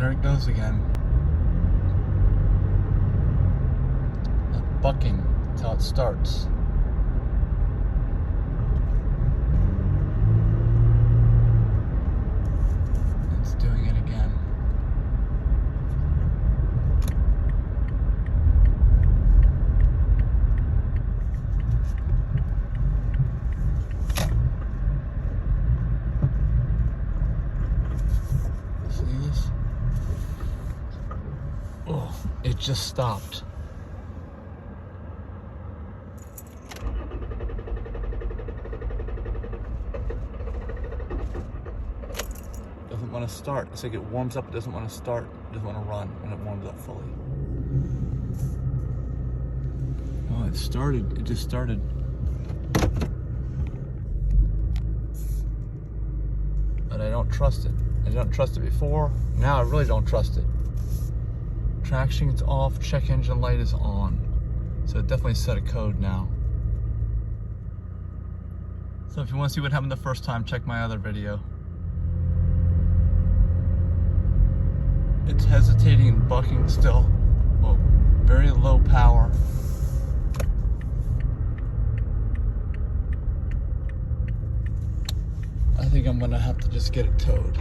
there it goes again. That bucking, that's how it starts. It's doing it again. See this? Oh, it just stopped. Doesn't want to start. It's like it warms up, it doesn't want to start. It doesn't want to run when it warms up fully. Oh, it started. It just started. But I don't trust it. I didn't trust it before. Now I really don't trust it. Traction's off, check engine light is on. So it definitely set a code now. So if you want to see what happened the first time, check my other video. It's hesitating and bucking still. Well, very low power. I think I'm gonna have to just get it towed.